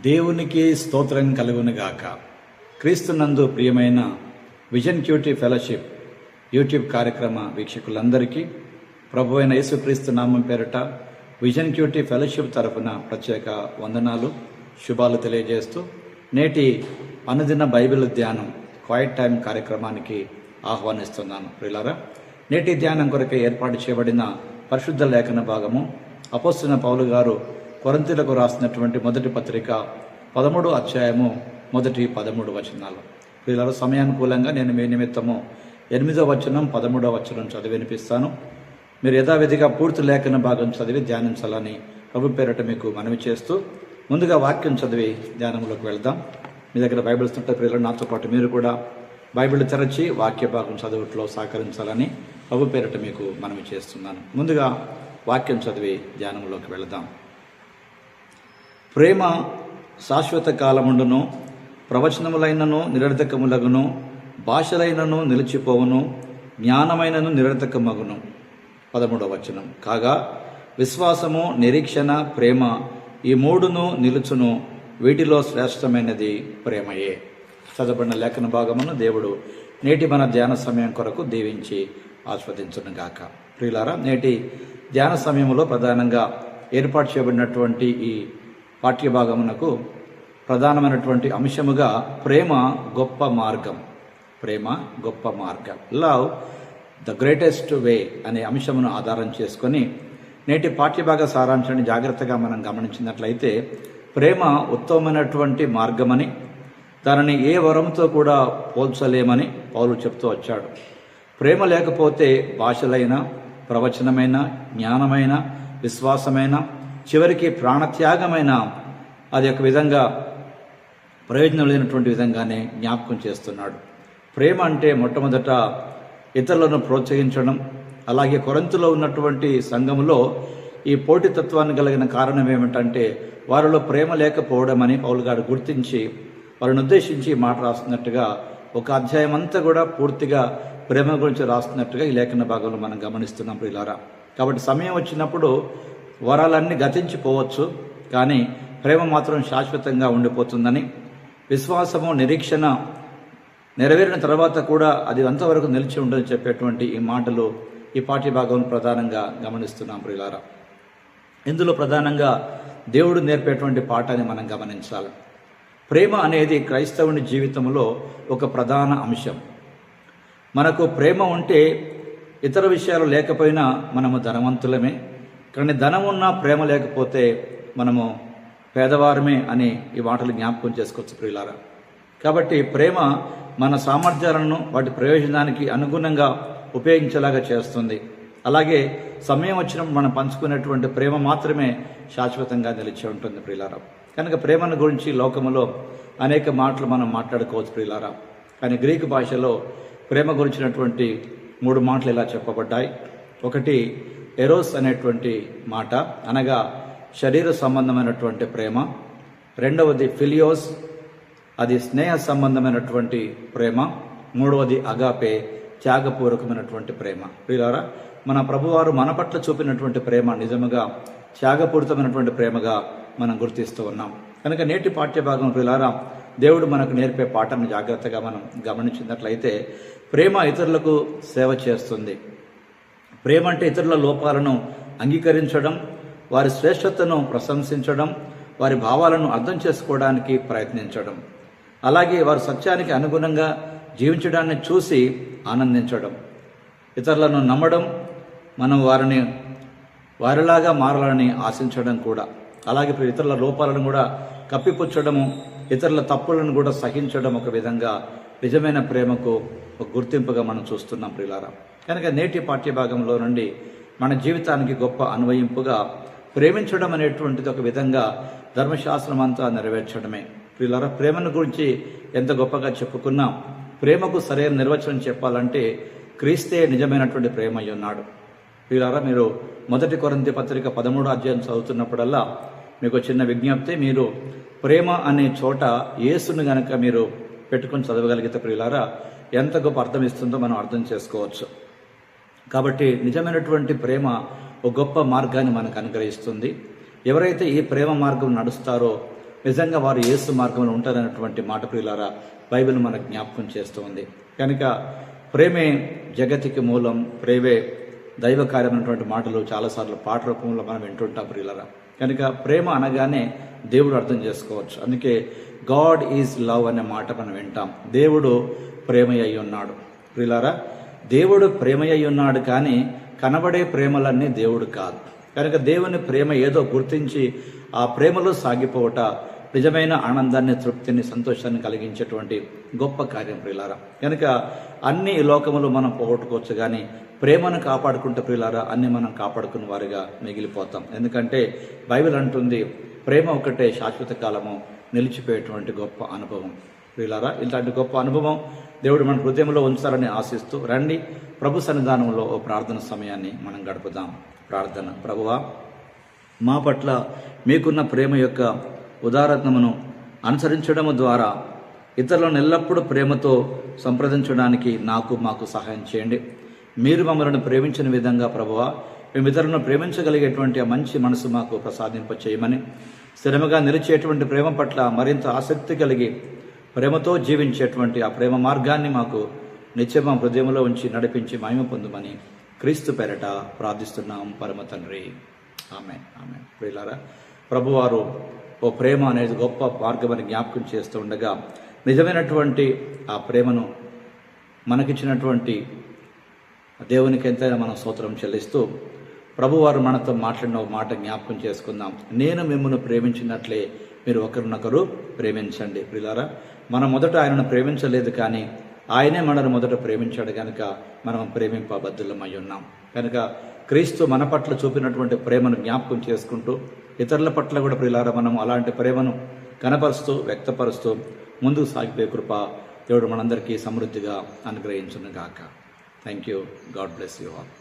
దేవునికి స్తోత్రం కలుగునుగాక. క్రీస్తునందు ప్రియమైన విజన్ క్యూటీ ఫెలోషిప్ యూట్యూబ్ కార్యక్రమ వీక్షకులందరికీ ప్రభువైన యేసుక్రీస్తు నామం పేరిట విజన్ క్యూటీ ఫెలోషిప్ తరఫున ప్రత్యేక వందనాలు, శుభాలు తెలియజేస్తూ నేటి అనుదిన బైబిల్ ధ్యానం క్వైట్ టైం కార్యక్రమానికి ఆహ్వానిస్తున్నాను. ప్రియులారా, నేటి ధ్యానం కొరకే ఏర్పాటు చేయబడిన పరిశుద్ధ లేఖన భాగము అపోస్తలుడైన పౌలు గారు కొరింథీయులకు రాసినటువంటి మొదటి పత్రిక 13వ అధ్యాయము మొదటి 13 వచనాలు. ప్రియులారా, సమయానుకూలంగా నేను మీ నిమిత్తము 8వ వచనం 13వ వచనం చదివి వినిపిస్తాను. మీరు యథావిధిగా పూర్తి లేఖన భాగం చదివి ధ్యానించాలని ప్రభు పేరట మీకు మనవి చేస్తూ ముందుగా వాక్యం చదివి ధ్యానంలోకి వెళ్దాం. మీ దగ్గర బైబిల్స్ ఉంటే ప్రియులారా, నాతో పాటు మీరు కూడా బైబిల్ తెరచి వాక్య భాగం చదువుట్లో సహకరించాలని ప్రభు పేరట మీకు మనవి చేస్తున్నాను. ముందుగా వాక్యం చదివి ధ్యానంలోకి వెళదాం. ప్రేమ శాశ్వత కాలముండును, ప్రవచనములైనను నిరర్థకములగును, భాషలైనను నిలిచిపోవును, జ్ఞానమైనను నిరర్థకమగును. 13వ వచనం. కాగా విశ్వాసము, నిరీక్షణ, ప్రేమ ఈ మూడును నిలుచును, వీటిలో శ్రేష్టమైనది ప్రేమయే. చదవబడిన లేఖన భాగమును దేవుడు నేటి మన ధ్యాన సమయం కొరకు దీవించి ఆస్వాదించునుగాక. ప్రియులారా, నేటి ధ్యాన సమయంలో ప్రధానంగా ఏర్పాటు చేయబడినటువంటి ఈ పాఠ్యభాగమునకు ప్రధానమైనటువంటి అంశముగా ప్రేమ గొప్ప మార్గం. ప్రేమ గొప్ప మార్గం, లవ్ ద గ్రేటెస్ట్ వే అనే అంశమును ఆధారం చేసుకొని నేటి పాఠ్యభాగ సారాంశాన్ని జాగ్రత్తగా మనం గమనించినట్లయితే ప్రేమ ఉత్తమమైనటువంటి మార్గమని, దానిని ఏ వరంతో కూడా పోల్చలేమని పౌలు చెప్తూ వచ్చాడు. ప్రేమ లేకపోతే భాషలైన, ప్రవచనమైన, జ్ఞానమైన, విశ్వాసమైన, చివరికి ప్రాణత్యాగమైన అది ఒక విధంగా ప్రయోజనం లేనటువంటి విధంగానే జ్ఞాపకం చేస్తున్నాడు. ప్రేమ అంటే మొట్టమొదట ఇతరులను ప్రోత్సహించడం. అలాగే కొరింథీలో ఉన్నటువంటి సంఘములో ఈ పోటీతత్వాన్ని కలిగిన కారణం ఏమిటంటే వారిలో ప్రేమ లేకపోవడం అని పౌలు గారు గుర్తించి వారిని ఉద్దేశించి మాట రాస్తున్నట్టుగా ఒక అధ్యాయం అంతా కూడా పూర్తిగా ప్రేమ గురించి రాస్తున్నట్టుగా ఈ లేఖన భాగంలో మనం గమనిస్తున్నాం. ప్రియులారా, కాబట్టి సమయం వచ్చినప్పుడు వరాలన్నీ గతించిపోవచ్చు, కానీ ప్రేమ మాత్రం శాశ్వతంగా ఉండిపోతుందని, విశ్వాసము, నిరీక్షణ నెరవేరిన తర్వాత కూడా అది అంతవరకు నిలిచి ఉంటుందని చెప్పేటువంటి ఈ మాటలు ఈ పాఠ్యభాగం ప్రధానంగా గమనిస్తున్నాం. ప్రియులారా, ఇందులో ప్రధానంగా దేవుడు నేర్పేటువంటి పాఠాన్ని మనం గమనించాలి. ప్రేమ అనేది క్రైస్తవుని జీవితంలో ఒక ప్రధాన అంశం. మనకు ప్రేమ ఉంటే ఇతర విషయాలు లేకపోయినా మనము ధనవంతులమే, కానీ ధనం ఉన్నా ప్రేమ లేకపోతే మనము పేదవారమే అని ఈ మాటలు జ్ఞాపకం చేసుకోవచ్చు. ప్రియులారా, కాబట్టి ప్రేమ మన సామర్థ్యాలను వాటి ప్రయోజనానికి అనుగుణంగా ఉపయోగించేలాగా చేస్తుంది. అలాగే సమయం వచ్చినప్పుడు మనం పంచుకునేటువంటి ప్రేమ మాత్రమే శాశ్వతంగా నిలిచి ఉంటుంది. ప్రియులారా, కనుక ప్రేమను గురించి లోకములో అనేక మాటలు మనం మాట్లాడుకోవచ్చు. ప్రియులారా, కానీ గ్రీకు భాషలో ప్రేమ గురించినటువంటి 3 మాటలు ఇలా చెప్పబడ్డాయి. ఒకటి ఎరోస్ అనేటువంటి మాట, అనగా శరీర సంబంధమైనటువంటి ప్రేమ. రెండవది ఫిలియోస్, అది స్నేహ సంబంధమైనటువంటి ప్రేమ. మూడవది అగాపే, త్యాగపూర్వకమైనటువంటి ప్రేమ. ప్రియులారా, మన ప్రభువారు మన పట్ల చూపినటువంటి ప్రేమ నిజముగా త్యాగపూరితమైనటువంటి ప్రేమగా మనం గుర్తిస్తూ ఉన్నాం. కనుక నేటి పాఠ్యభాగం ప్రియులారా, దేవుడు మనకు నేర్పే పాఠాన్ని జాగ్రత్తగా మనం గమనించినట్లయితే ప్రేమ ఇతరులకు సేవ చేస్తుంది. ప్రేమ అంటే ఇతరుల లోపాలను అంగీకరించడం, వారి శ్రేష్టతను ప్రశంసించడం, వారి భావాలను అర్థం చేసుకోవడానికి ప్రయత్నించడం, అలాగే వారి సత్యానికి అనుగుణంగా జీవించడాన్ని చూసి ఆనందించడం, ఇతరులను నమ్మడం, మనం వారిలాగా మారాలని ఆశించడం కూడా, అలాగే ఇతరుల లోపాలను కూడా కప్పిపుచ్చడము, ఇతరుల తప్పులను కూడా సహించడం ఒక విధంగా నిజమైన ప్రేమకు ఒక గుర్తింపుగా మనం చూస్తున్నాం. ప్రియులారా, కనుక నేటి పాఠ్యభాగంలో నుండి మన జీవితానికి గొప్ప అన్వయింపుగా ప్రేమించడం అనేటువంటిది ఒక విధంగా ధర్మశాస్త్రం అంతా నెరవేర్చడమే. ప్రియులారా, ప్రేమను గురించి ఎంత గొప్పగా చెప్పుకున్నా ప్రేమకు సరైన నిర్వచనం చెప్పాలంటే క్రీస్తే నిజమైనటువంటి ప్రేమ అయి ఉన్నాడు. ప్రియులారా, మీరు 1 కొరింథీ పత్రిక 13వ అధ్యాయం చదువుతున్నప్పుడల్లా మీకు చిన్న విజ్ఞప్తి, మీరు ప్రేమ అనే చోట యేసును గనక మీరు పెట్టుకొని చదవగలిగితే ప్రియులారా ఎంత గొప్ప అర్థం ఇస్తుందో మనం అర్థం చేసుకోవచ్చు. కాబట్టి నిజమైనటువంటి ప్రేమ ఒక గొప్ప మార్గాన్ని మనకు అనుగ్రహిస్తుంది. ఎవరైతే ఈ ప్రేమ మార్గం నడుస్తారో నిజంగా వారు యేసు మార్గంలో ఉంటారన్నటువంటి మాట ప్రియులారా బైబిల్ మనకు జ్ఞాపకం చేస్తూ ఉంది. కనుక ప్రేమే జగతికి మూలం, ప్రేమే దైవ కార్యం అన్నటువంటి మాటలు చాలాసార్లు పాట రూపంలో మనం వింటుంటాం ప్రియులారా. కనుక ప్రేమ అనగానే దేవుడు అర్థం చేసుకోవచ్చు. అందుకే గాడ్ ఈజ్ లవ్ అనే మాట మనం వింటాం. దేవుడు ప్రేమయ్య ఉన్నాడు ప్రియులారా. దేవుడు ప్రేమయ్య ఉన్నాడు, కానీ కనబడే ప్రేమలన్నీ దేవుడు కాదు. కనుక దేవుని ప్రేమ ఏదో గుర్తించి ఆ ప్రేమలో సాగిపోవట నిజమైన ఆనందాన్ని, తృప్తిని, సంతోషాన్ని కలిగించేటువంటి గొప్ప కార్యం ప్రియులారా. కనుక అన్ని ఈ లోకములు మనం పోగొట్టుకోవచ్చు, కానీ ప్రేమను కాపాడుకుంటే ప్రియులారా అన్ని మనం కాపాడుకున్న వారిగా మిగిలిపోతాం. ఎందుకంటే బైబిల్ అంటుంది ప్రేమ ఒకటే శాశ్వత కాలము నిలిచిపోయేటువంటి గొప్ప అనుభవం ప్రియులారా. ఇలాంటి గొప్ప అనుభవం దేవుడు మన హృదయంలో ఉంచాలని ఆశిస్తూ రండి ప్రభు సన్నిధానంలో ఓ ప్రార్థన సమయాన్ని మనం గడుపుదాం. ప్రార్థన. ప్రభువా, మా పట్ల మీకున్న ప్రేమ యొక్క ఉదారత్వమును అనుసరించడం ద్వారా ఇతరులను ఎల్లప్పుడూ ప్రేమతో సంప్రదించడానికి మాకు సహాయం చేయండి. మీరు మమ్మల్ని ప్రేమించిన విధంగా ప్రభువా మేము ఇతరులను ప్రేమించగలిగేటువంటి ఆ మంచి మనసు మాకు ప్రసాదింప చేయమని, స్థిరముగా నిలిచేటువంటి ప్రేమ పట్ల మరింత ఆసక్తి కలిగి ప్రేమతో జీవించేటువంటి ఆ ప్రేమ మార్గాన్ని మాకు నిత్యం మా హృదయంలో ఉంచి నడిపించి మహిమ పొందుమని క్రీస్తు పేరట ప్రార్థిస్తున్నాం పరమ తండ్రి. ఆమేన్. ఆమేన్. ప్రియులారా, ప్రభువారు ఓ ప్రేమ అనేది గొప్ప మార్గమని జ్ఞాపకం చేస్తూ ఉండగా నిజమైనటువంటి ఆ ప్రేమను మనకిచ్చినటువంటి దేవునికి ఎంతైనా మనం స్తోత్రం చెల్లిస్తూ ప్రభువారు మనతో మాట్లాడిన మాట జ్ఞాపకం చేసుకుందాం. నేను మిమ్మల్ని ప్రేమించినట్లే మీరు ఒకరినొకరు ప్రేమించండి. ప్రియులారా, మనం మొదట ఆయనను ప్రేమించలేదు, కానీ ఆయనే మనను మొదట ప్రేమించాడు. కనుక మనం ప్రేమింపబద్ధులమై ఉన్నాం. కనుక క్రీస్తు మన పట్ల చూపినటువంటి ప్రేమను జ్ఞాపకం చేసుకుంటూ ఇతరుల పట్ల కూడా ప్రియులారా మనం అలాంటి ప్రేమను కనపరుస్తూ వ్యక్తపరుస్తూ ముందుకు సాగిపోయే కృప దేవుడు మనందరికీ సమృద్ధిగా అనుగ్రహించును గాక. Thank you. God bless you all.